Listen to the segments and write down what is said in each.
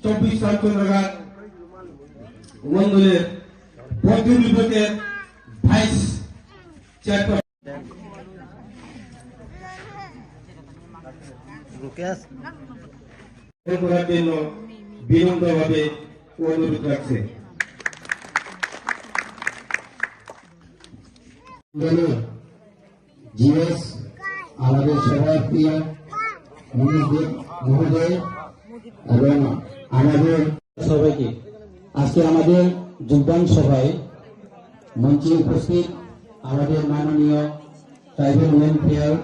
চব্বিশ সাল নাগাদ মন্ডলের বন্ধু বিভাগের ভাইস চেয়ারপারসন করার জন্য বিনম্রভাবে অনুরোধ রাখছে। আমাদের সবার প্রিয় মহোদয় এবং আমাদের সবাইকে আজকে আমাদের যোগদান সভায় মঞ্চে উপস্থিত আমাদের মাননীয় tribal welfare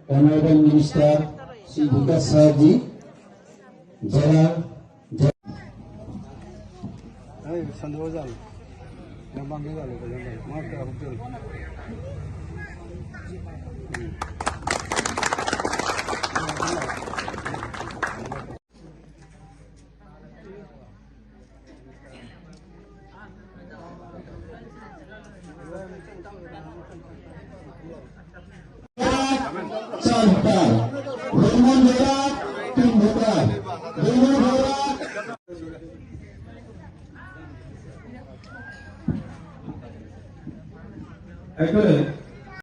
honourable minister Shri Bikash সাহাজি, জেলা একবারে